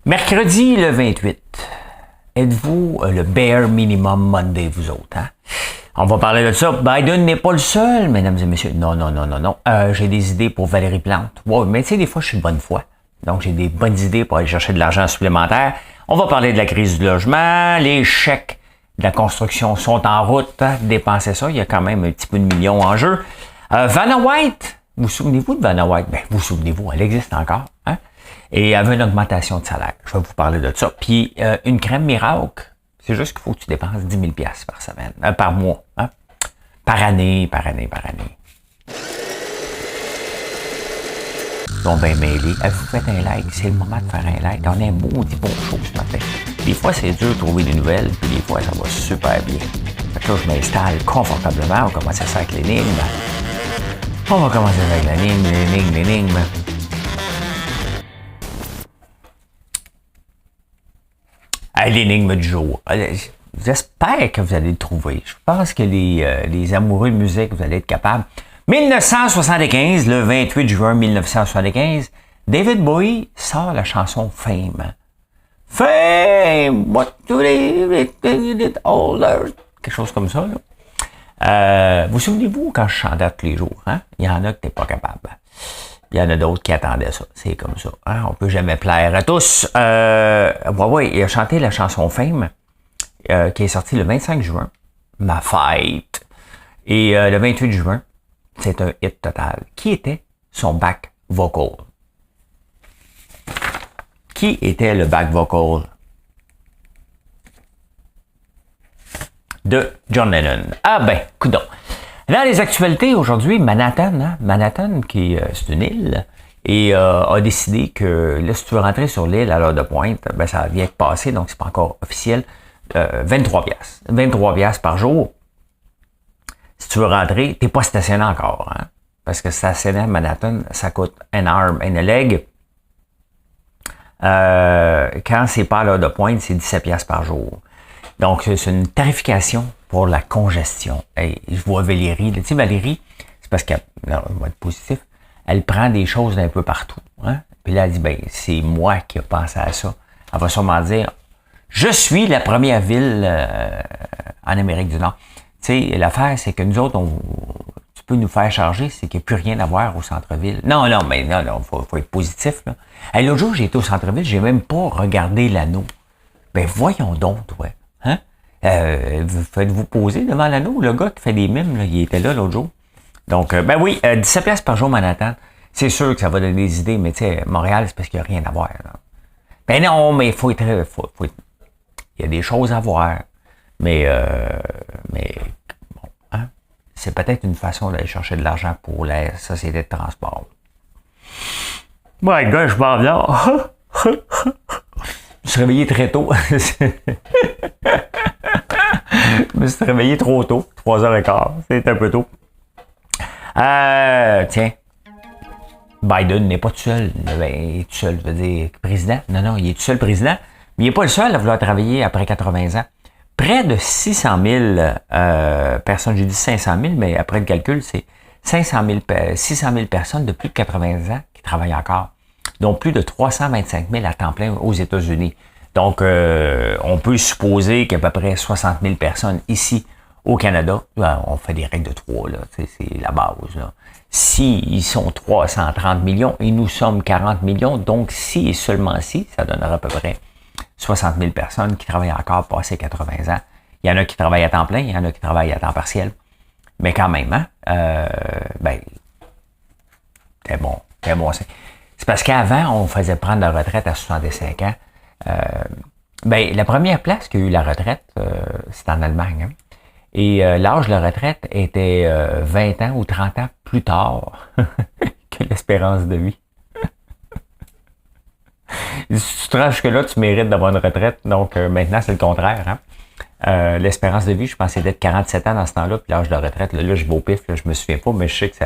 Mercredi le 28. Êtes-vous le bare minimum Monday, vous autres? Hein? On va parler de ça. Biden n'est pas le seul, mesdames et messieurs. Non. J'ai des idées pour Valérie Plante. Ouais, mais tu sais, des fois, je suis de bonne foi. Donc, j'ai des bonnes idées pour aller chercher de l'argent supplémentaire. On va parler de la crise du logement. Les chèques de la construction sont en route. Hein? Dépensez ça. Il y a quand même un petit peu de millions en jeu. Vanna White. Vous souvenez-vous de Vanna White? Ben, vous souvenez-vous, elle existe encore. Hein? Et elle avait une augmentation de salaire. Je vais vous parler de ça. Puis, une crème miracle. C'est juste qu'il faut que tu dépenses 10 000 $ par semaine, par mois, hein? Par année. Bon, ben, mêlés. Vous faites un like, c'est le moment de faire un like. On a un beau show ce matin. Des fois, c'est dur de trouver des nouvelles, puis des fois, ça va super bien. Fait que là, je m'installe confortablement. On commence ça avec l'énigme. On va commencer avec l'énigme. L'énigme du jour. J'espère que vous allez le trouver. Je pense que les amoureux de musique, vous allez être capables. 1975, le 28 juin 1975, David Bowie sort la chanson Fame. Fame, what do they did older? Quelque chose comme ça. Là. Vous souvenez-vous quand je chantais tous les jours? Hein? Il y en a que t'es pas capable. Il y en a d'autres qui attendaient ça. C'est comme ça. Hein? On peut jamais plaire à tous. Ouais, il a chanté la chanson Fame, qui est sortie le 25 juin, ma fête. Et le 28 juin, c'est un hit total. Qui était son back vocal? Qui était le back vocal de John Lennon? Ah ben, coudonc. Dans les actualités aujourd'hui, Manhattan, qui c'est une île, et a décidé que là, si tu veux rentrer sur l'île à l'heure de pointe, ben ça vient de passer, donc c'est pas encore officiel. 23 $. 23 $ par jour. Si tu veux rentrer, t'es pas stationné encore, hein? Parce que stationner à Manhattan, ça coûte un arm and a leg. Quand c'est pas à l'heure de pointe, c'est 17 $ par jour. Donc, c'est une tarification pour la congestion. Hey, je vois Valérie. Tu sais, Valérie, c'est parce qu'elle va être positif. Elle prend des choses d'un peu partout. Hein? Puis là, elle dit, ben, c'est moi qui ai pensé à ça. Elle va sûrement dire, je suis la première ville en Amérique du Nord. Tu sais, l'affaire, c'est que nous autres, tu peux nous faire charger, c'est qu'il n'y a plus rien à voir au centre-ville. Non, faut être positif, là. Hey, l'autre jour, j'ai été au centre-ville, j'ai même pas regardé l'anneau. Ben, voyons donc, toi. Hein? Faites-vous poser devant l'anneau? Le gars qui fait des mimes, là, il était là l'autre jour. Donc, ben oui, 17 $ par jour, Manhattan. C'est sûr que ça va donner des idées, mais tu sais, Montréal, c'est parce qu'il n'y a rien à voir. Là. Ben non, mais faut être... Il y a des choses à voir. Mais bon, hein? C'est peut-être une façon d'aller chercher de l'argent pour la société de transport. Ouais, gars, je m'en viens. Je me suis réveillé très tôt. Je me suis réveillé trop tôt, 3h15. C'est un peu tôt. Tiens. Biden n'est pas tout seul. Ben, il est tout seul, je veux dire, président. Non, il est tout seul président. Mais il n'est pas le seul à vouloir travailler après 80 ans. Près de 600 000 personnes, j'ai dit 500 000, mais après le calcul, c'est 600 000 personnes de plus de 80 ans qui travaillent encore, dont plus de 325 000 à temps plein aux États-Unis. Donc, on peut supposer qu'à peu près 60 000 personnes ici au Canada, on fait des règles de 3, là, c'est la base. Là. Si ils sont 330 millions et nous sommes 40 millions, donc si et seulement si, ça donnera à peu près 60 000 personnes qui travaillent encore passé 80 ans. Il y en a qui travaillent à temps plein, il y en a qui travaillent à temps partiel. Mais quand même, hein, ben, c'est bon. C'est parce qu'avant, on faisait prendre la retraite à 65 ans. Ben, la première place qu'il y a eu la retraite, c'est en Allemagne. Hein? Et l'âge de la retraite était 20 ans ou 30 ans plus tard que l'espérance de vie. Si tu te rends jusque-là, tu mérites d'avoir une retraite. Donc, maintenant, c'est le contraire. Hein? L'espérance de vie, je pensais d'être 47 ans dans ce temps-là. Puis l'âge de la retraite, là je vais au pif, là, je me souviens pas, mais je sais que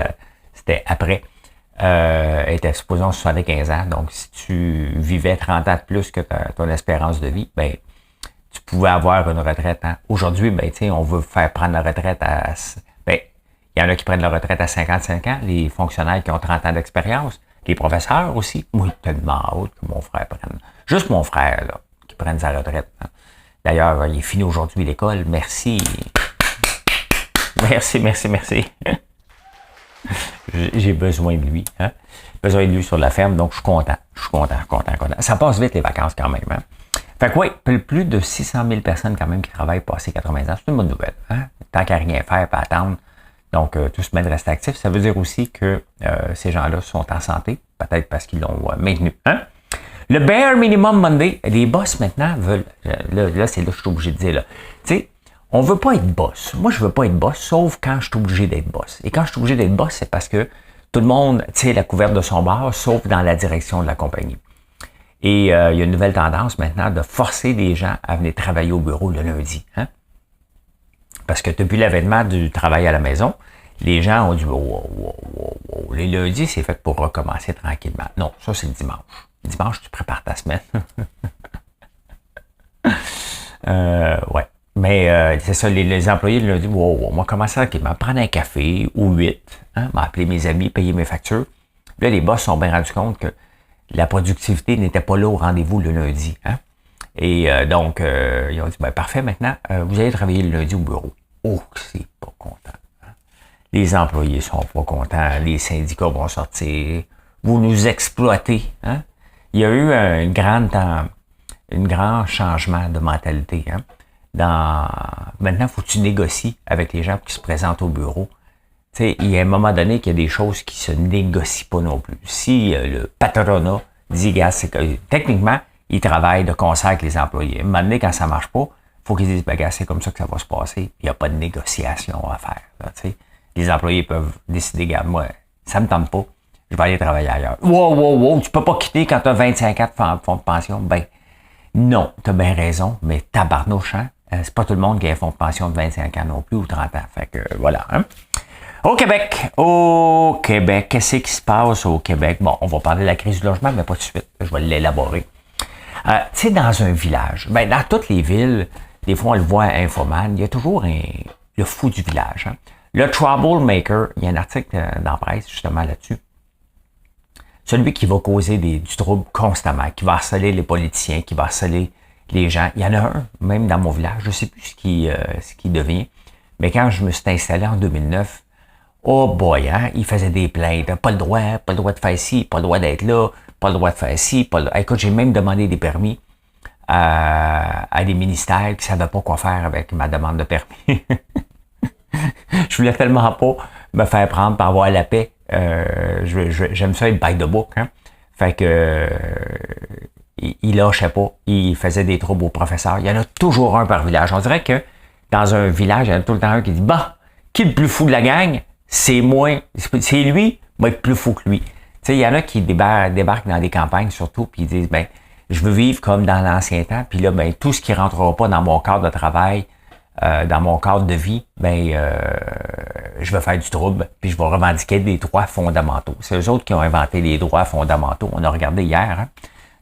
c'était après. Était supposons 75 ans. Donc, si tu vivais 30 ans de plus que ton espérance de vie, ben tu pouvais avoir une retraite. Hein? Aujourd'hui, ben, tu sais, on veut faire prendre la retraite à... Ben, il y en a qui prennent la retraite à 55 ans, les fonctionnaires qui ont 30 ans d'expérience, les professeurs aussi. Moi, tellement hâte que mon frère prenne. Juste mon frère, là, qui prenne sa retraite. Hein. D'ailleurs, il est fini aujourd'hui l'école. Merci. Merci. J'ai besoin de lui. Hein? Besoin de lui sur la ferme, donc je suis content. Ça passe vite les vacances quand même. Hein? Fait que oui, plus de 600 000 personnes quand même qui travaillent passé 80 ans. C'est une bonne nouvelle. Hein? Tant qu'à rien faire, pas attendre. Donc, tout se met de rester actif. Ça veut dire aussi que ces gens-là sont en santé, peut-être parce qu'ils l'ont maintenu. Hein? Le Bare Minimum Monday, les boss maintenant veulent... Là, c'est là que je suis obligé de dire. Tu sais, on veut pas être boss. Moi, je veux pas être boss, sauf quand je suis obligé d'être boss. Et quand je suis obligé d'être boss, c'est parce que tout le monde tire la couverte de son bord, sauf dans la direction de la compagnie. Et il y a une nouvelle tendance maintenant de forcer les gens à venir travailler au bureau le lundi. Hein? Parce que depuis l'avènement du travail à la maison, les gens ont dit les lundis, c'est fait pour recommencer tranquillement. Non, ça, c'est le dimanche. Dimanche, tu prépares ta semaine. Ouais. Mais c'est ça, les employés le lundi, on va commencer tranquillement, prendre un café ou 8, hein, m'appeler mes amis, payer mes factures. Là, les boss sont bien rendus compte que la productivité n'était pas là au rendez-vous le lundi. Hein? Et donc, ils ont dit, parfait, maintenant, vous allez travailler le lundi au bureau. Oh, c'est pas content. Hein? Les employés sont pas contents, les syndicats vont sortir, vous nous exploitez. Hein? Il y a eu un grand changement de mentalité. Hein? Maintenant, il faut que tu négocies avec les gens qui se présentent au bureau. Tu sais, il y a un moment donné qu'il y a des choses qui se négocient pas non plus. Si le patronat dit, gars, c'est que techniquement, il travaille de concert avec les employés. À un moment donné, quand ça marche pas, il faut qu'ils disent, gars, c'est comme ça que ça va se passer. Il n'y a pas de négociation à faire. Là, tu sais. Les employés peuvent décider, gars, moi, ça me tente pas, je vais aller travailler ailleurs. Wow, tu peux pas quitter quand tu as 25 ans de fonds de pension. Ben, non, tu as bien raison, mais tabarnouche, hein? C'est pas tout le monde qui a un fonds de pension de 25 ans non plus ou 30 ans. Fait que voilà. Hein? Au Québec, qu'est-ce qui se passe au Québec? Bon, on va parler de la crise du logement, mais pas tout de suite. Je vais l'élaborer. Tu sais, dans un village, dans toutes les villes, des fois on le voit à Infoman, il y a toujours le fou du village. Hein? Le troublemaker, il y a un article dans la presse justement là-dessus. Celui qui va causer du trouble constamment, qui va harceler les politiciens, qui va harceler les gens. Il y en a un, même dans mon village, je ne sais plus ce qui devient, mais quand je me suis installé en 2009, oh boy, hein, il faisait des plaintes. Pas le droit de faire ci, pas le droit d'être là, pas le droit de faire ci. Écoute, j'ai même demandé des permis à des ministères qui ne savaient pas quoi faire avec ma demande de permis. Je voulais tellement pas me faire prendre par avoir la paix. J'aime ça être by the book. Hein? Fait que il lâchait pas. Il faisait des troubles aux professeurs. Il y en a toujours un par village. On dirait que dans un village, il y en a tout le temps un qui dit, qui est le plus fou de la gang? C'est moi. C'est lui, moi être plus fou que lui. Tu sais, il y en a qui débarquent dans des campagnes surtout, puis ils disent, je veux vivre comme dans l'ancien temps, puis là, tout ce qui rentrera pas dans mon cadre de travail, dans mon cadre de vie, je vais faire du trouble, puis je vais revendiquer des droits fondamentaux. C'est eux autres qui ont inventé les droits fondamentaux. On a regardé hier. Hein?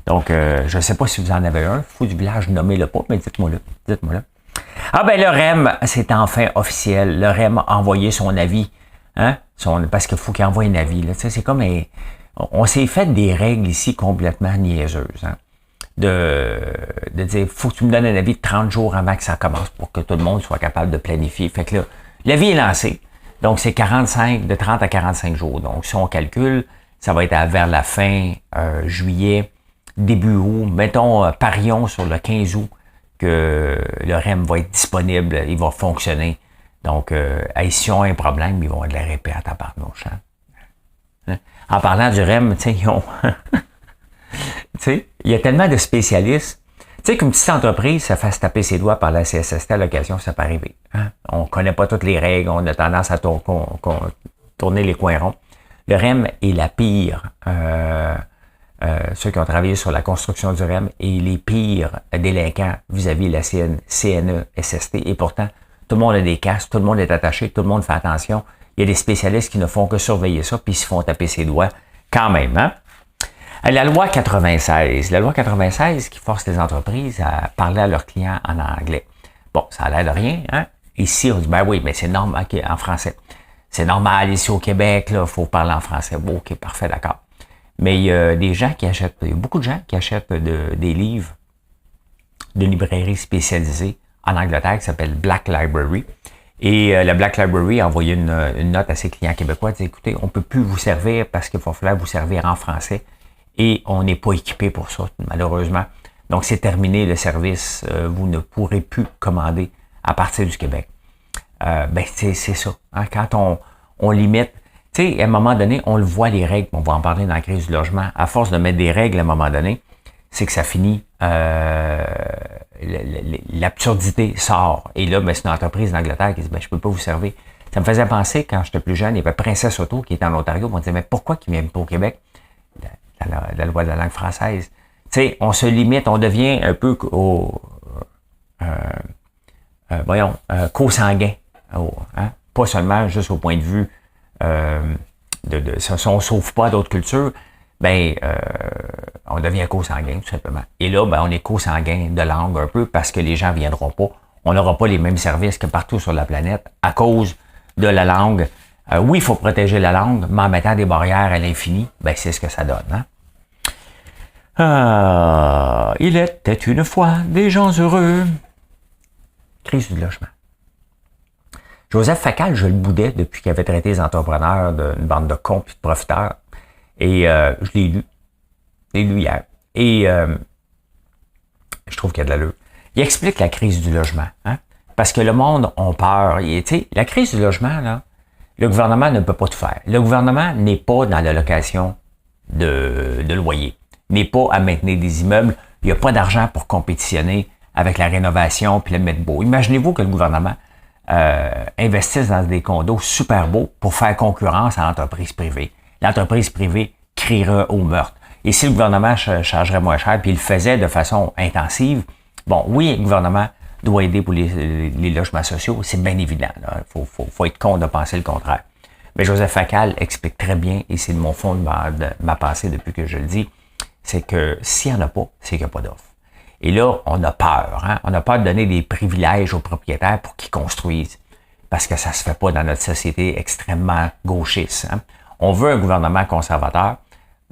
Donc, je ne sais pas si vous en avez un. Fou du village, nommez-le pas, mais dites-moi-le. Le REM, c'est enfin officiel. Le REM a envoyé son avis. Hein? Parce qu'il faut qu'il envoie un avis. Là. C'est comme on s'est fait des règles ici complètement niaiseuses. Hein? De dire, faut que tu me donnes un avis de 30 jours avant que ça commence pour que tout le monde soit capable de planifier. Fait que là, l'avis est lancé. Donc, c'est de 30 à 45 jours. Donc, si on calcule, ça va être vers la fin juillet, début août. Mettons, parions sur le 15 août que le REM va être disponible, il va fonctionner. Donc, si on a un problème, ils vont le répéter à tabarnouche. Hein? En parlant du REM, tu sais, ils ont... Tu sais, il y a tellement de spécialistes. Tu sais, qu'une petite entreprise se fasse taper ses doigts par la CSST à l'occasion, ça peut arriver. Hein? On connaît pas toutes les règles, on a tendance à tourner les coins ronds. Le REM est la pire. Ceux qui ont travaillé sur la construction du REM est les pires délinquants vis-à-vis de la CNESST. Et pourtant, tout le monde a des casques, tout le monde est attaché, tout le monde fait attention. Il y a des spécialistes qui ne font que surveiller ça, puis ils se font taper ses doigts quand même. Hein? La loi 96. La loi 96 qui force les entreprises à parler à leurs clients en anglais. Bon, ça a l'air de rien, hein? Ici, on dit, oui, mais c'est normal, en français. C'est normal, ici au Québec, là, faut parler en français. Bon, OK, parfait, d'accord. Mais il y a des gens qui achètent, il y a beaucoup de gens qui achètent des livres de librairies spécialisées en Angleterre qui s'appelle Black Library. Et la Black Library a envoyé une note à ses clients québécois, dit écoutez, on peut plus vous servir parce qu'il va falloir vous servir en français et on n'est pas équipé pour ça, malheureusement. Donc, c'est terminé le service. Vous ne pourrez plus commander à partir du Québec. C'est ça. Hein? Quand on limite, tu sais, à un moment donné, on le voit, les règles, on va en parler dans la crise du logement. À force de mettre des règles, à un moment donné, c'est que ça finit, l'absurdité sort. Et là, c'est une entreprise d'Angleterre qui dit, je peux pas vous servir. Ça me faisait penser, quand j'étais plus jeune, il y avait Princesse Auto qui était en Ontario. On disait, mais pourquoi qu'ils viennent pas au Québec? La loi de la langue française. Tu sais, on se limite, on devient un peu co-sanguin. Hein? Pas seulement juste au point de vue si on ne sauve pas d'autres cultures, on devient co-sanguin, tout simplement. Et là, on est co-sanguin de langue un peu parce que les gens ne viendront pas. On n'aura pas les mêmes services que partout sur la planète à cause de la langue. Oui, il faut protéger la langue, mais en mettant des barrières à l'infini, c'est ce que ça donne. Hein? Il était une fois des gens heureux. Crise du logement. Joseph Facal, je le boudais depuis qu'il avait traité les entrepreneurs d'une bande de cons et de profiteurs. Et je l'ai lu. Je l'ai lu hier. Et je trouve qu'il y a de l'allure. Il explique la crise du logement. Hein? Parce que le monde a peur. La crise du logement, là, le gouvernement ne peut pas tout faire. Le gouvernement n'est pas dans la location de loyer. N'est pas à maintenir des immeubles. Il n'y a pas d'argent pour compétitionner avec la rénovation puis le mettre beau. Imaginez-vous que le gouvernement investisse dans des condos super beaux pour faire concurrence à l'entreprise privée. L'entreprise privée crierait au meurtre. Et si le gouvernement chargerait moins cher puis il le faisait de façon intensive, oui, le gouvernement doit aider pour les logements sociaux, c'est bien évident. Il faut être con de penser le contraire. Mais Joseph Facal explique très bien, et c'est de mon fond de ma pensée depuis que je le dis, c'est que s'il n'y en a pas, c'est qu'il n'y a pas d'offre. Et là, on a peur. Hein? On a peur de donner des privilèges aux propriétaires pour qu'ils construisent. Parce que ça se fait pas dans notre société extrêmement gauchiste. Hein? On veut un gouvernement conservateur,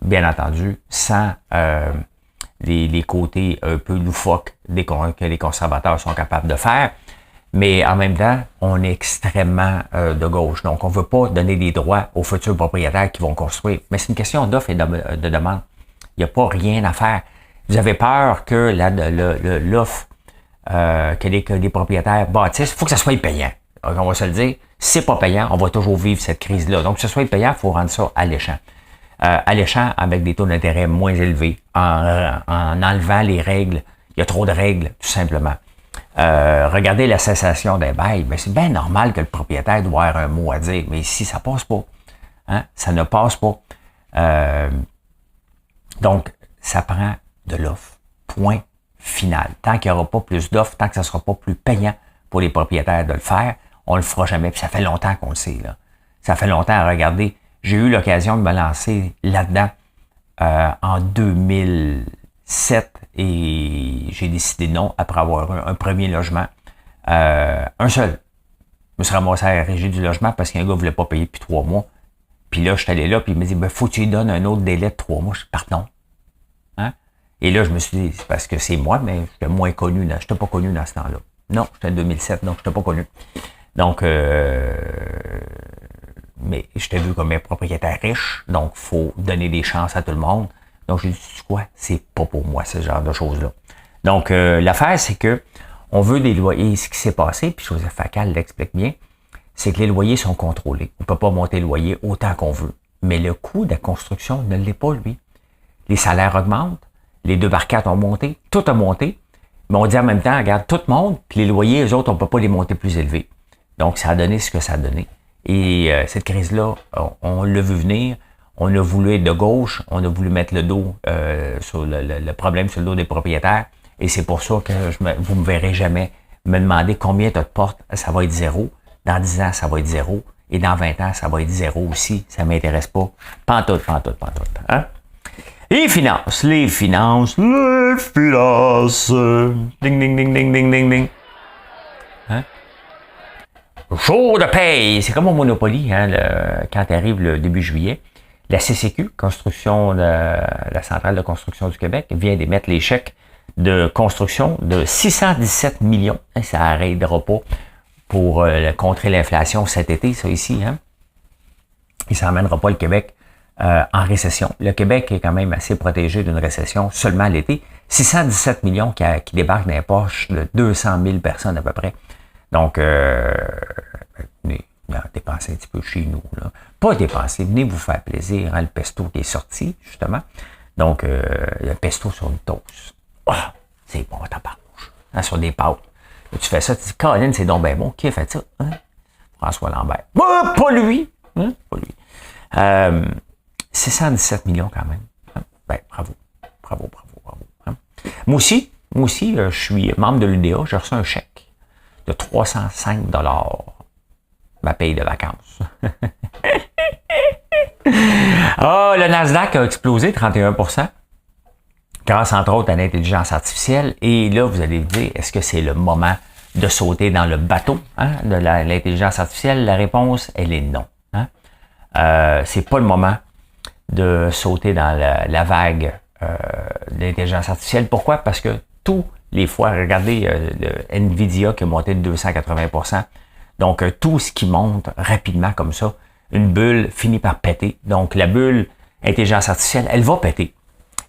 bien entendu, sans les côtés un peu loufoques que les conservateurs sont capables de faire. Mais en même temps, on est extrêmement de gauche. Donc, on veut pas donner des droits aux futurs propriétaires qui vont construire. Mais c'est une question d'offre et de demande. Il n'y a pas rien à faire. Vous avez peur que l'offre que les propriétaires bâtissent, il faut que ça soit payant. Donc, on va se le dire, si c'est pas payant, on va toujours vivre cette crise-là. Donc, que ce soit payant, il faut rendre ça alléchant. Alléchant avec des taux d'intérêt moins élevés, en enlevant les règles. Il y a trop de règles, tout simplement. Regardez la cessation d'un bail. C'est bien normal que le propriétaire doit avoir un mot à dire, mais ici, ça passe pas. Hein? Ça ne passe pas. Donc, ça prend de l'offre. Point final. Tant qu'il n'y aura pas plus d'offres, tant que ça ne sera pas plus payant pour les propriétaires de le faire, on le fera jamais. Puis ça fait longtemps qu'on le sait. Là. Ça fait longtemps à regarder. J'ai eu l'occasion de me lancer là-dedans en 2007 et j'ai décidé non après avoir un premier logement. Un seul. Je me suis ramassé à la régie du logement parce qu'un gars ne voulait pas payer depuis 3 mois. Puis là, je suis allé là, puis il me dit, faut que tu lui donnes un autre délai de 3 mois. Je dis, pardon. Hein? Et là, je me suis dit, c'est parce que c'est moi, mais j'étais moins connu. Je n'étais pas connu dans ce temps-là. Non, j'étais en 2007, donc je n'étais pas connu. Donc, mais j'étais vu comme un propriétaire riche, donc faut donner des chances à tout le monde. Donc, j'ai dit, quoi? C'est pas pour moi, ce genre de choses-là. Donc, l'affaire, c'est que on veut des loyers. Ce qui s'est passé, puis Joseph Facal l'explique bien, c'est que les loyers sont contrôlés. On ne peut pas monter le loyer autant qu'on veut. Mais le coût de la construction ne l'est pas, lui. Les salaires augmentent, les 2 par 4 ont monté, tout a monté, mais on dit en même temps, regarde, tout monte, puis les loyers, eux autres, on ne peut pas les monter plus élevés. Donc, ça a donné ce que ça a donné. Et cette crise-là, on l'a vu venir, on a voulu être de gauche, on a voulu mettre le dos sur le problème sur le dos des propriétaires, et c'est pour ça que vous me verrez jamais me demander combien tu as de portes, ça va être 0. Dans 10 ans, ça va être 0. Et dans 20 ans, ça va être 0 aussi. Ça ne m'intéresse pas. Pantoute. Hein? Les finances. Ding, ding, ding, ding, ding, ding, ding. Hein? Jour de paye. C'est comme au Monopoly, hein, quand arrive le début juillet. La CCQ, la Centrale de construction du Québec, vient d'émettre les chèques de construction de 617 millions. Ça n'arrêtera pas pour contrer l'inflation cet été, ça ici. Hein? Et ça n'emmènera pas le Québec en récession. Le Québec est quand même assez protégé d'une récession seulement l'été. 617 millions qui débarquent dans les poches de 200 000 personnes à peu près. Donc, dépensez un petit peu chez nous. Là. Pas dépenser, venez vous faire plaisir. Hein, le pesto qui est sorti, justement. Donc, le pesto sur une toast. Oh, c'est bon, tabarnouche. Hein, sur des pâtes. Là, tu fais ça, tu dis, Colin, c'est donc bien bon. Qui a fait ça? Hein? François Lambert. Pas lui! Hein? Pas lui. 617 millions quand même. Hein? Ben, bravo. Hein? Moi aussi, je suis membre de l'UDA. J'ai reçu un chèque de 305 $. Ma paye de vacances. Le Nasdaq a explosé 31%, grâce entre autres à l'intelligence artificielle. Et là, vous allez vous dire, est-ce que c'est le moment de sauter dans le bateau de l'intelligence artificielle? La réponse, elle est non. Hein? C'est pas le moment de sauter dans la vague de l'intelligence artificielle. Pourquoi? Parce que tous les fois, regardez le Nvidia qui a monté de 280%. Donc, tout ce qui monte rapidement comme ça, une bulle finit par péter. Donc, la bulle intelligence artificielle, elle va péter.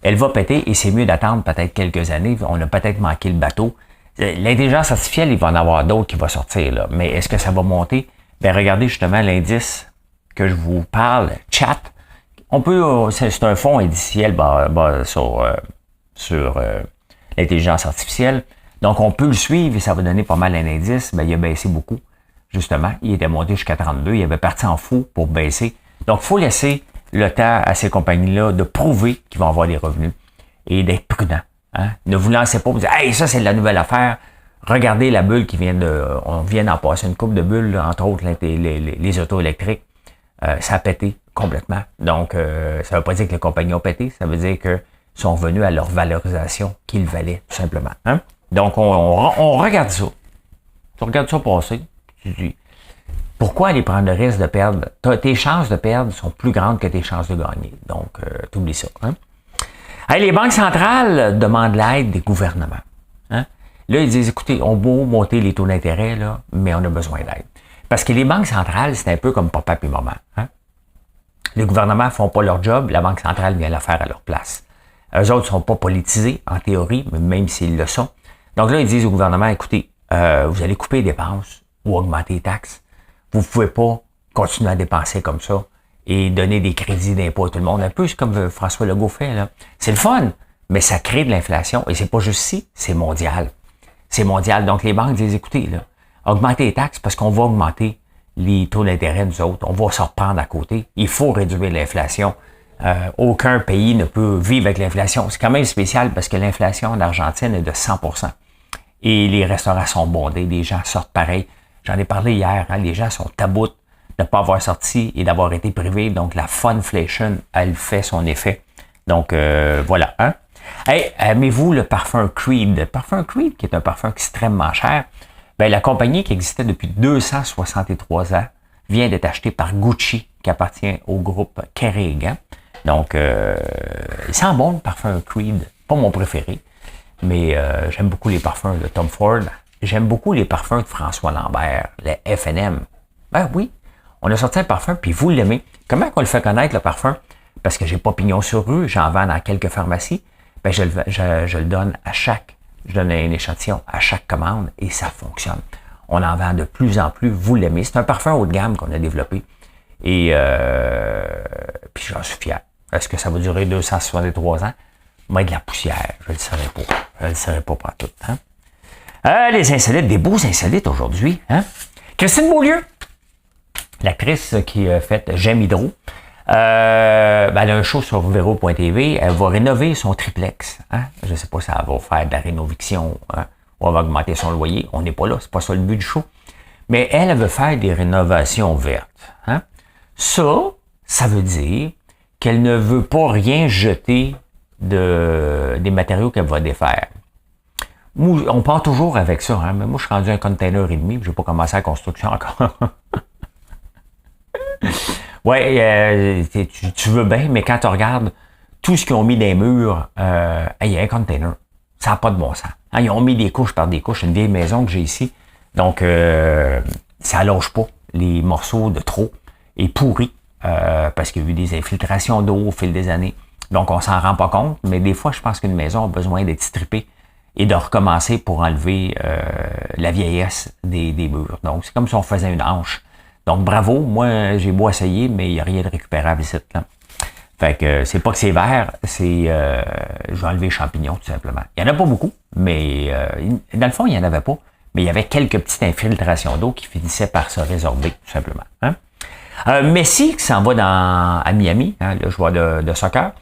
Elle va péter et c'est mieux d'attendre peut-être quelques années. On a peut-être manqué le bateau. L'intelligence artificielle, il va en avoir d'autres qui vont sortir, là. Mais est-ce que ça va monter? Ben, regardez justement l'indice que je vous parle, chat. On peut, c'est un fonds indiciel sur l'intelligence artificielle. Donc, on peut le suivre et ça va donner pas mal un indice. Ben, il a baissé beaucoup. Justement, il était monté jusqu'à 32, il avait parti en fou pour baisser. Donc, il faut laisser le temps à ces compagnies-là de prouver qu'ils vont avoir des revenus et d'être prudents. Hein? Ne vous lancez pas, vous dites, hey, ça, c'est la nouvelle affaire. Regardez la bulle on vient d'en passer une couple de bulles, là, entre autres les autos électriques. Ça a pété complètement. Donc, ça ne veut pas dire que les compagnies ont pété, ça veut dire qu'ils sont revenus à leur valorisation qu'ils valaient, tout simplement. Hein? Donc, on regarde ça. Tu regardes ça passer. Tu dis, pourquoi aller prendre le risque de perdre? Tes chances de perdre sont plus grandes que tes chances de gagner. Donc, t'oublies ça. Hein? Hey, les banques centrales demandent l'aide des gouvernements. Hein? Là, ils disent, écoutez, on va monter les taux d'intérêt, là, mais on a besoin d'aide. Parce que les banques centrales, c'est un peu comme papa et maman. Hein? Les gouvernements ne font pas leur job, la Banque centrale vient la faire à leur place. Eux autres ne sont pas politisés, en théorie, mais même s'ils le sont. Donc là, ils disent au gouvernement, écoutez, vous allez couper les dépenses ou augmenter les taxes. Vous ne pouvez pas continuer à dépenser comme ça et donner des crédits d'impôt à tout le monde. Un peu comme François Legault fait, là. C'est le fun, mais ça crée de l'inflation. Et c'est pas juste ici, c'est mondial. C'est mondial. Donc, les banques disent, écoutez, là, augmentez les taxes parce qu'on va augmenter les taux d'intérêt, nous autres. On va se reprendre à côté. Il faut réduire l'inflation. Aucun pays ne peut vivre avec l'inflation. C'est quand même spécial parce que l'inflation en Argentine est de 100%. Et les restaurants sont bondés. Les gens sortent pareil. J'en ai parlé hier, hein, les gens sont à bout de ne pas avoir sorti et d'avoir été privés. Donc, la funflation, elle fait son effet. Donc, voilà. Hein? Hey, aimez-vous le parfum Creed? Le parfum Creed, qui est un parfum extrêmement cher, ben, la compagnie qui existait depuis 263 ans vient d'être achetée par Gucci, qui appartient au groupe Kering. Hein? Donc, il sent bon, le parfum Creed. Pas mon préféré, mais j'aime beaucoup les parfums de Tom Ford. J'aime beaucoup les parfums de François Lambert, les F&M. Ben oui, on a sorti un parfum, puis vous l'aimez. Comment on le fait connaître, le parfum? Parce que j'ai pas pignon sur rue, j'en vends dans quelques pharmacies. Ben je le donne je donne un échantillon à chaque commande et ça fonctionne. On en vend de plus en plus, vous l'aimez. C'est un parfum haut de gamme qu'on a développé. Et puis j'en suis fier. Est-ce que ça va durer 263 ans? Moi, de la poussière, je ne le saurais pas. Je ne le saurais pas pour tout. Hein? Les insolites, des beaux insolites aujourd'hui. Hein? Christine Beaulieu, l'actrice qui a fait J'aime Hydro, elle a un show sur Véro.tv. Elle va rénover son triplex. Hein? Je ne sais pas si elle va faire de la rénoviction, hein? Ou elle va augmenter son loyer. On n'est pas là, c'est pas ça le but du show. Mais elle veut faire des rénovations vertes. Hein? Ça veut dire qu'elle ne veut pas rien jeter des matériaux qu'elle va défaire. On part toujours avec ça, hein? Mais moi, je suis rendu un container et demi, je n'ai pas commencé la construction encore. Ouais, tu veux bien, mais quand tu regardes tout ce qu'ils ont mis dans les murs, il y a un container. Ça n'a pas de bon sens. Hein, ils ont mis des couches par des couches. Une vieille maison que j'ai ici. Donc, ça allonge pas les morceaux de trop. Et pourri. Parce qu'il y a eu des infiltrations d'eau au fil des années. Donc, on s'en rend pas compte. Mais des fois, je pense qu'une maison a besoin d'être strippée et de recommencer pour enlever la vieillesse des murs. Donc, c'est comme si on faisait une hanche. Donc, bravo. Moi, j'ai beau essayer, mais il n'y a rien de récupérable ici, là. Fait que c'est pas que c'est vert, c'est je vais enlever les champignons, tout simplement. Il n'y en a pas beaucoup, mais dans le fond, il n'y en avait pas. Mais il y avait quelques petites infiltrations d'eau qui finissaient par se résorber, tout simplement. Hein? Messi qui s'en va à Miami, hein, le joueur de soccer.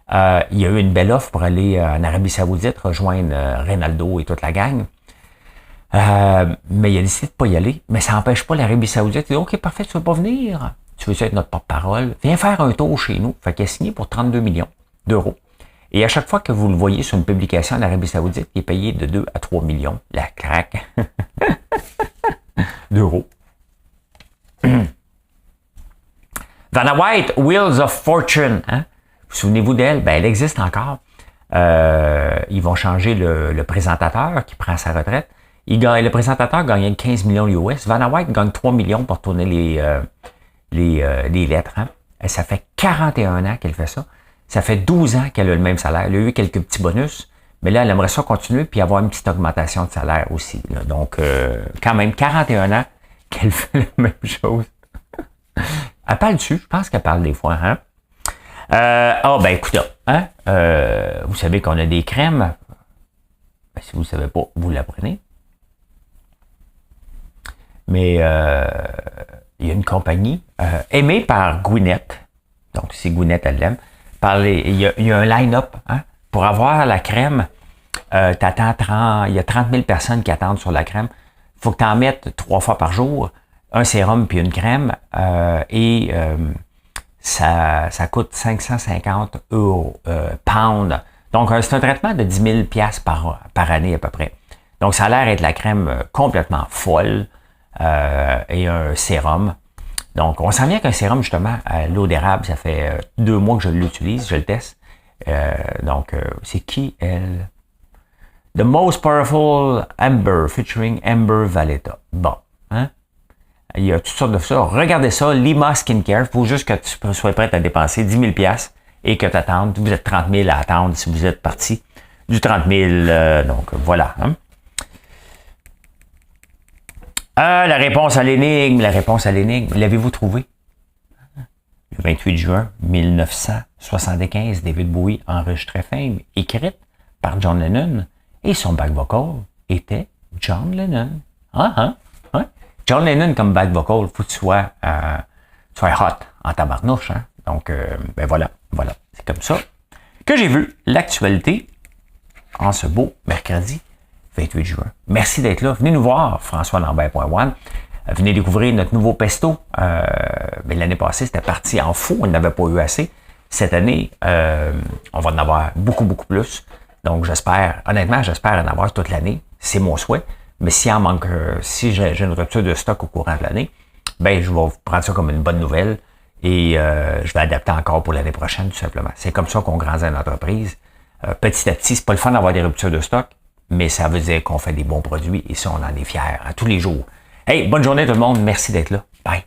Il y a eu une belle offre pour aller en Arabie Saoudite, rejoindre Ronaldo et toute la gang. Mais il a décidé de pas y aller. Mais ça n'empêche pas l'Arabie Saoudite. Il dit, OK, parfait, tu veux pas venir? Tu veux être notre porte-parole? Viens faire un tour chez nous. Fait qu'il a signé pour 32 millions d'euros. Et à chaque fois que vous le voyez sur une publication en Arabie Saoudite, il est payé de 2 à 3 millions. La craque. d'euros. Vanna White, Wheels of Fortune. Hein? Souvenez-vous d'elle? Ben, elle existe encore. Ils vont changer le présentateur qui prend sa retraite. Le présentateur gagnait 15 millions US. Vanna White gagne 3 millions pour tourner les lettres. Hein? Ça fait 41 ans qu'elle fait ça. Ça fait 12 ans qu'elle a le même salaire. Elle a eu quelques petits bonus, mais là, elle aimerait ça continuer puis avoir une petite augmentation de salaire aussi. Là. Donc, quand même, 41 ans qu'elle fait la même chose. Elle parle dessus, je pense qu'elle parle des fois. Hein? Ben écoutez, hein? Vous savez qu'on a des crèmes. Ben, si vous ne savez pas, vous l'apprenez. Mais il y a une compagnie aimée par Gwyneth. Donc, si Gwyneth, elle l'aime. Il y a un line-up. Hein? Pour avoir la crème, il y a 30 000 personnes qui attendent sur la crème. Il faut que tu en mettes 3 fois par jour. Un sérum puis une crème. Ça coûte 550 pounds. Donc, c'est un traitement de 10 000 par année à peu près. Donc, ça a l'air d'être la crème complètement folle. Et un sérum. Donc, on s'en vient qu'un sérum, justement, à l'eau d'érable, ça fait 2 mois que je l'utilise, je le teste. C'est qui, elle? The Most Powerful Amber, featuring Amber Valletta. Bon, hein? Il y a toutes sortes de ça. Regardez ça, Lima Skincare. Il faut juste que tu sois prêt à dépenser 10 000 et que tu attendes. Vous êtes 30 000 à attendre si vous êtes parti du 30 000. Donc, voilà, hein? La réponse à l'énigme, l'avez-vous trouvé? Le 28 juin 1975, David Bowie enregistrait Fame, écrite par John Lennon, et son back vocal était John Lennon. John Lennon comme back vocal, faut que tu sois hot en tabarnouche. Hein? Donc, ben voilà, c'est comme ça que j'ai vu l'actualité en ce beau mercredi 28 juin. Merci d'être là. Venez nous voir, FrançoisLambert.one. Venez découvrir notre nouveau pesto. Mais l'année passée, c'était parti en fou. On n'avait pas eu assez. Cette année, on va en avoir beaucoup, beaucoup plus. Donc, j'espère en avoir toute l'année. C'est mon souhait. Mais si j'ai une rupture de stock au courant de l'année, ben, je vais prendre ça comme une bonne nouvelle. Et je vais adapter encore pour l'année prochaine, tout simplement. C'est comme ça qu'on grandit une entreprise. Petit à petit, c'est pas le fun d'avoir des ruptures de stock. Mais ça veut dire qu'on fait des bons produits et ça, on en est fiers à tous les jours. Hey, bonne journée tout le monde. Merci d'être là. Bye.